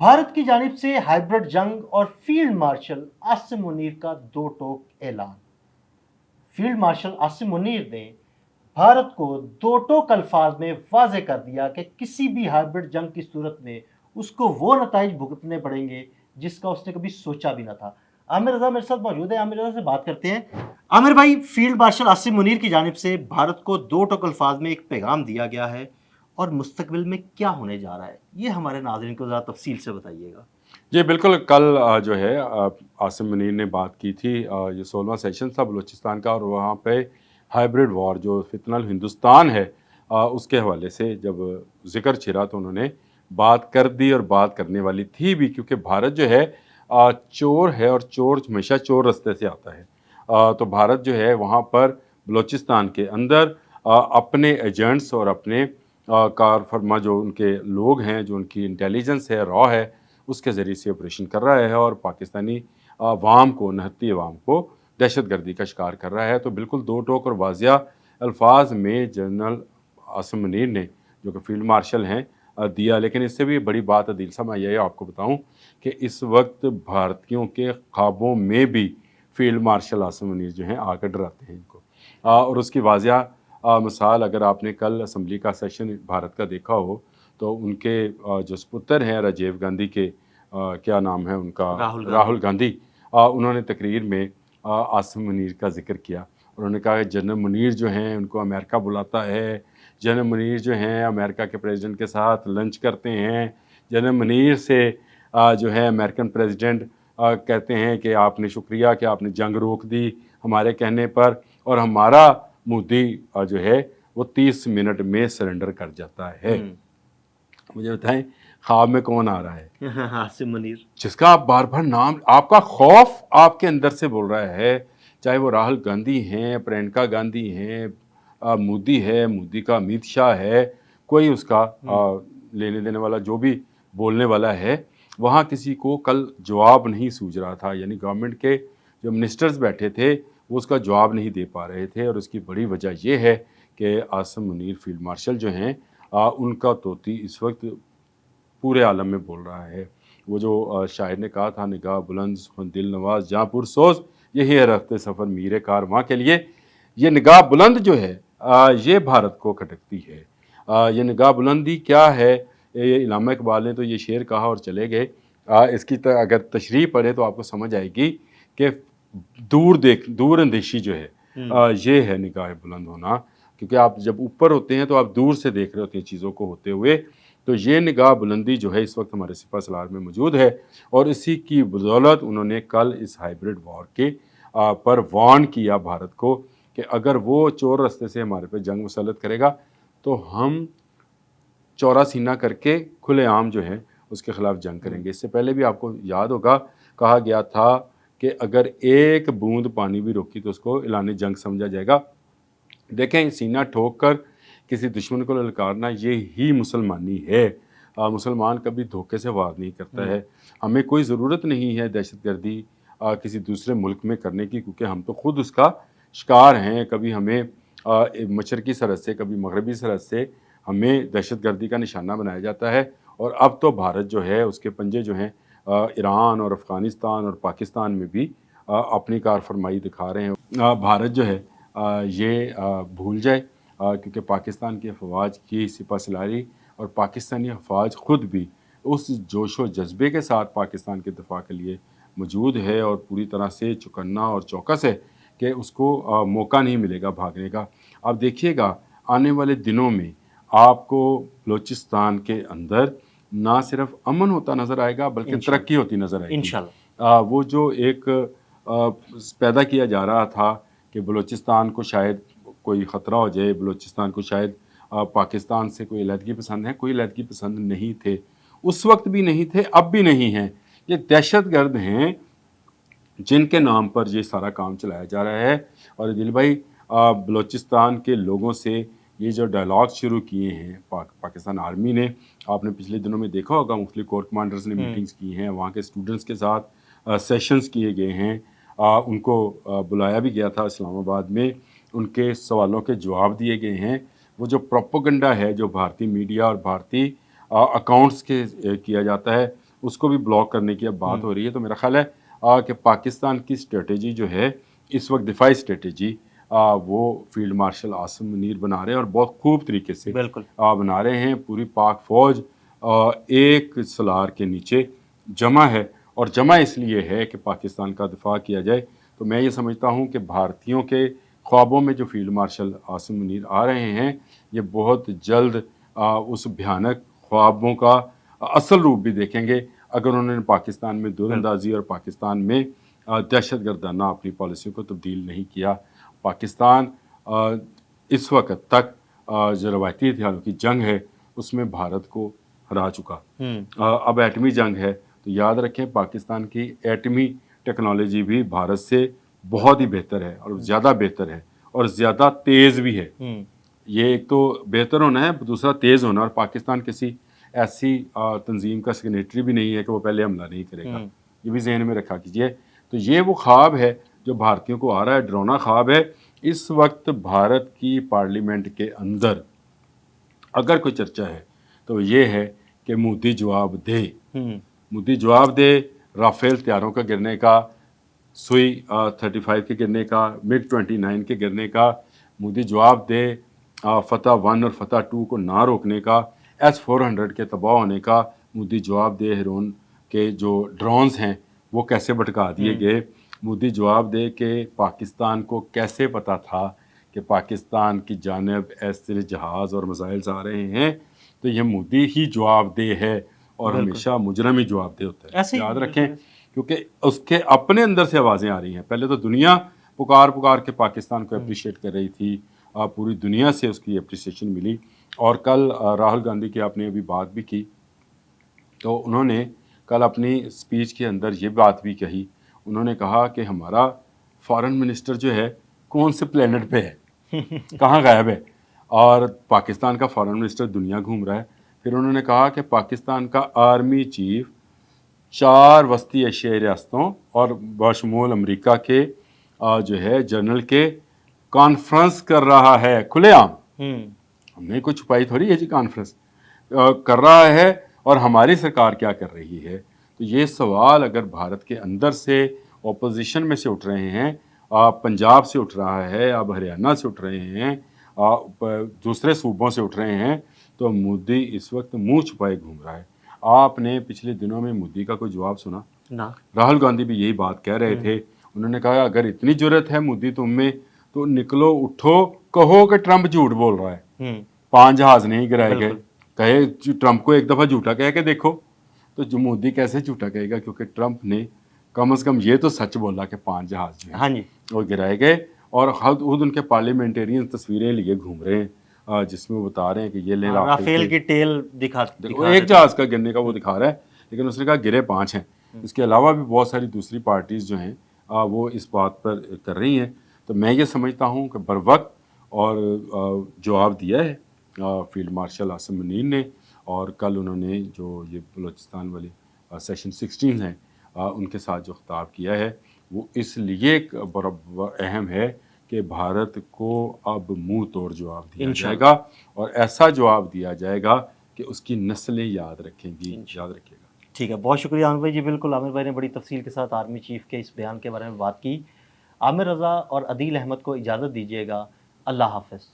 भारत की जानिब से हाइब्रिड जंग और फील्ड मार्शल आसिम मुनीर का दो टोक ऐलान। फील्ड मार्शल आसिम मुनीर ने भारत को दो टोक अल्फाज में वाजे कर दिया कि किसी भी हाइब्रिड जंग की सूरत में उसको वो नताइज भुगतने पड़ेंगे जिसका उसने कभी सोचा भी ना था। आमिर रजा मेरे साथ मौजूद है, आमिर रजा से बात करते हैं। आमिर भाई, फील्ड मार्शल आसिम मुनीर की जानिब से भारत को दो टोक अल्फाज में एक पैगाम दिया गया है और मुस्तकबिल में क्या होने जा रहा है, ये हमारे नाज़रीन को ज़रा तफसील से बताइएगा। जी बिल्कुल, कल जो है आसिम मुनीर ने बात की थी। ये 16वां सेशन था बलूचिस्तान का और वहाँ पे हाइब्रिड वॉर जो फितनल हिंदुस्तान है उसके हवाले से जब ज़िक्र छिड़ा तो उन्होंने बात कर दी और बात करने वाली थी भी, क्योंकि भारत जो है चोर है और चोर हमेशा चोर रास्ते से आता है। तो भारत जो है वहाँ पर बलूचिस्तान के अंदर अपने एजेंट्स और अपने कार फरमा जो उनके लोग हैं, जो उनकी इंटेलिजेंस है, रॉ है, उसके ज़रिए से ऑपरेशन कर रहा है और पाकिस्तानी अवाम को, नहत्ती अवाम को दहशतगर्दी का शिकार कर रहा है। तो बिल्कुल दो टोक और वाजिया अल्फाज में जनरल आसिम मुनीर ने, जो कि फील्ड मार्शल हैं, दिया। लेकिन इससे भी बड़ी बात अदील साहब, मैं ये आपको बताऊं कि इस वक्त भारतीयों के ख्वाबों में भी फील्ड मार्शल आसिम मुनीर जो हैं आकर डराते हैं इनको। और उसकी वाजिया मिसाल अगर आपने कल असम्बली का सेशन भारत का देखा हो तो उनके जो सपुत्र हैं राजीव गांधी के, क्या नाम है उनका, राहुल गांधी। राहुल गांधी, उन्होंने तकरीर में आसिम मुनीर का जिक्र किया। उन्होंने कहा कि जनरल मुनीर जो हैं उनको अमेरिका बुलाता है, जनरल मुनीर जो हैं अमेरिका के प्रेसिडेंट के साथ लंच करते हैं, जनरल मुनीर से जो है अमेरिकन प्रेसिडेंट कहते हैं कि आपने शुक्रिया कि आपने जंग रोक दी हमारे कहने पर, और हमारा मोदी जो है वो 30 मिनट में सरेंडर कर जाता है। मुझे बताएं ख्वाब में कौन आ रहा है? आसिम मुनीर। जिसका आप बार बार नाम, आपका खौफ आपके अंदर से बोल रहा है, चाहे वो राहुल गांधी हैं, प्रियंका गांधी हैं, मोदी है, मोदी का अमित शाह है, कोई उसका लेने देने वाला जो भी बोलने वाला है, वहाँ किसी को कल जवाब नहीं सूझ रहा था। यानी गवर्नमेंट के जो मिनिस्टर्स बैठे थे वो उसका जवाब नहीं दे पा रहे थे। और उसकी बड़ी वजह यह है कि आसिम मुनीर फील्ड मार्शल जो हैं उनका तोती इस वक्त पूरे आलम में बोल रहा है। वो जो शायर ने कहा था, निगाह बुलंद दिल नवाज जहाँ पुरसोज, यही है रफ्ते सफ़र मीरे कारवां के लिए। ये निगाह बुलंद जो है ये भारत को खटकती है। ये निगाह बुलंदी क्या है? ये इलामा इकबाल ने तो ये शेर कहा और चले गए। इसकी अगर तशरीह पढ़े तो आपको समझ आएगी कि दूर अंदेशी जो है ये है निगाह बुलंद होना। क्योंकि आप जब ऊपर होते हैं तो आप दूर से देख रहे होते हैं चीज़ों को होते हुए। तो ये निगाह बुलंदी जो है इस वक्त हमारे सिपह सलार में मौजूद है और इसी की बदौलत उन्होंने कल इस हाइब्रिड वॉर के पर वार्न किया भारत को कि अगर वो चोर रास्ते से हमारे पे जंग मुसल्लत करेगा तो हम चौरा सीना करके खुलेआम जो है उसके खिलाफ जंग करेंगे। इससे पहले भी आपको याद होगा कहा गया था कि अगर एक बूंद पानी भी रोकी तो उसको ऐलान जंग समझा जाएगा। देखें, सीना ठोक कर किसी दुश्मन को ललकारना ये ही मुसलमानी है। मुसलमान कभी धोखे से वार नहीं करता है। हमें कोई ज़रूरत नहीं है दहशतगर्दी किसी दूसरे मुल्क में करने की, क्योंकि हम तो खुद उसका शिकार हैं। कभी हमें मशरकी सरहद से, कभी मगरबी सरहद से हमें दहशतगर्दी का निशाना बनाया जाता है। और अब तो भारत जो है उसके पंजे जो हैं ईरान और अफ़गानिस्तान और पाकिस्तान में भी अपनी कारफरमाई दिखा रहे हैं। भारत जो है ये भूल जाए, क्योंकि पाकिस्तान की अफवाज की सिपह सलारी और पाकिस्तानी अफवाज ख़ुद भी उस जोश व जज्बे के साथ पाकिस्तान के दिफा के लिए मौजूद है और पूरी तरह से चौकन्ना और चौकस है कि उसको मौका नहीं मिलेगा भागने का। आप देखिएगा आने वाले दिनों में आपको बलूचिस्तान के अंदर ना सिर्फ अमन होता नज़र आएगा बल्कि तरक्की होती नज़र आएगी। इंशाल्लाह। वो जो एक पैदा किया जा रहा था कि बलूचिस्तान को शायद कोई ख़तरा हो जाए, बलूचिस्तान को शायद पाकिस्तान से कोई अलहदगी पसंद है, कोई अलहदगी पसंद नहीं थे, उस वक्त भी नहीं थे, अब भी नहीं हैं। ये दहशतगर्द हैं जिनके नाम पर ये सारा काम चलाया जा रहा है। और दिल भाई, बलूचिस्तान के लोगों से ये जो डायलॉग शुरू किए हैं पाकिस्तान आर्मी ने, आपने पिछले दिनों में देखा होगा मुख्तलिफ कोर कमांडर्स ने मीटिंग्स की हैं, वहाँ के स्टूडेंट्स के साथ सेशंस किए गए हैं। उनको बुलाया भी गया था इस्लामाबाद में, उनके सवालों के जवाब दिए गए हैं। वो जो प्रोपोगंडा है जो भारतीय मीडिया और भारतीय अकाउंट्स के किया जाता है उसको भी ब्लॉक करने की अब बात हो रही है। तो मेरा ख्याल है कि पाकिस्तान की स्ट्रेटजी जो है इस वक्त दिफाई स्ट्रेटजी वो फील्ड मार्शल आसिम मुनीर बना रहे हैं और बहुत खूब तरीके से बिल्कुल। बना रहे हैं। पूरी पाक फौज एक सलार के नीचे जमा है, और जमा इसलिए है कि पाकिस्तान का दिफा किया जाए। तो मैं ये समझता हूँ कि भारतीयों के ख्वाबों में जो फील्ड मार्शल आसिम मुनीर आ रहे हैं, ये बहुत जल्द उस भयानक ख्वाबों का असल रूप भी देखेंगे अगर उन्होंने पाकिस्तान में दूरंदाजी और पाकिस्तान में दहशत गर्दाना अपनी पॉलिसी को तब्दील नहीं किया। पाकिस्तान इस वक्त तक जो रवायती हथियारों की जंग है उसमें भारत को हरा चुका। अब एटमी जंग है, तो याद रखें पाकिस्तान की एटमी टेक्नोलॉजी भी भारत से बहुत ही बेहतर है और ज़्यादा बेहतर है और ज़्यादा तेज़ भी है। ये एक तो बेहतर होना है, दूसरा तेज़ होना। और पाकिस्तान किसी ऐसी तंजीम का सिग्नेटरी भी नहीं है कि वो पहले हमला नहीं करेगा, ये भी जहन में रखा कीजिए। तो ये वो ख्वाब है जो भारतीयों को आ रहा है, डरावना ख्वाब है। इस वक्त भारत की पार्लियामेंट के अंदर अगर कोई चर्चा है तो ये है कि मोदी जवाब दे, मोदी जवाब दे राफेल तैयारों का गिरने का, सुई 35 के गिरने का, मिग 29 के गिरने का। मोदी जवाब दे फतह 1 और फतह 2 को ना रोकने का, S-400 के तबाह होने का। मोदी जवाब दे हेरोन के जो ड्रोन्स हैं वो कैसे भटका दिए गए। मोदी जवाब दे कि पाकिस्तान को कैसे पता था कि पाकिस्तान की जानिब ऐसे जहाज़ और मिसाइल्स आ रहे हैं। तो ये मोदी ही जवाबदेह है और हमेशा मुजरम ही जवाबदेह होता है, याद रखें, क्योंकि उसके अपने अंदर से आवाज़ें आ रही हैं। पहले तो दुनिया पुकार पुकार के पाकिस्तान को अप्रिशिएट कर रही थी, पूरी दुनिया से उसकी अप्रिसिएशन मिली। और कल राहुल गांधी की आपने अभी बात भी की, तो उन्होंने कल अपनी स्पीच के अंदर ये बात भी कही। उन्होंने कहा कि हमारा फॉरेन मिनिस्टर जो है कौन से प्लेनेट पे है, कहाँ गायब है, और पाकिस्तान का फॉरेन मिनिस्टर दुनिया घूम रहा है। फिर उन्होंने कहा कि पाकिस्तान का आर्मी चीफ 4 वस्ती एशियाई रियासतों और बशमूल अमेरिका के जो है जनरल के कॉन्फ्रेंस कर रहा है खुलेआम। हमने कुछ छुपाई थोड़ी है जी, कॉन्फ्रेंस कर रहा है। और हमारी सरकार क्या कर रही है? तो ये सवाल अगर भारत के अंदर से ऑपोजिशन में से उठ रहे हैं, पंजाब से उठ रहा है, अब हरियाणा से उठ रहे हैं, दूसरे सूबों से उठ रहे हैं, तो मोदी इस वक्त मुंह छुपाए घूम रहा है। आपने पिछले दिनों में मोदी का कोई जवाब सुना ना? राहुल गांधी भी यही बात कह रहे थे। उन्होंने कहा अगर इतनी जरूरत है मोदी तुम में तो निकलो, उठो, कहो कि ट्रंप झूठ बोल रहा है, 5 जहाज नहीं गिराए गए। कहे ट्रंप को एक दफ़ा झूठा कह के देखो। तो जो मोदी कैसे झूठा कहेगा, क्योंकि ट्रंप ने कम से कम ये तो सच बोला कि 5 जहाज जो हैं वो गिराए गए। और खुद उनके पार्लियामेंटेरियन तस्वीरें लिए घूम रहे हैं जिसमें वो बता रहे हैं कि ये ले राफेल की टेल दिखा एक जहाज का गिरने का वो दिखा रहा है, लेकिन उसने कहा गिरे 5 हैं। इसके अलावा भी बहुत सारी दूसरी पार्टीज़ जो हैं वो इस बात पर कर रही हैं। तो मैं ये समझता हूँ कि बर वक्त और जवाब दिया है फील्ड मार्शल आसिम मुनीर ने। और कल उन्होंने जो ये बलूचिस्तान वाले सेक्शन 16 हैं उनके साथ जो खिताब किया है वो इसलिए बड़ा अहम है कि भारत को अब मुंह तोड़ जवाब दिया जाएगा, और ऐसा जवाब दिया जाएगा कि उसकी नस्लें याद रखेंगी, याद रखिएगा। ठीक है, बहुत शुक्रिया आमिर भाई जी। बिल्कुल, आमिर भाई ने बड़ी तफसील के साथ आर्मी चीफ के इस बयान के बारे में बात की। आमिर रज़ा और अदील अहमद को इजाज़त दीजिएगा। अल्लाह हाफ़िज़।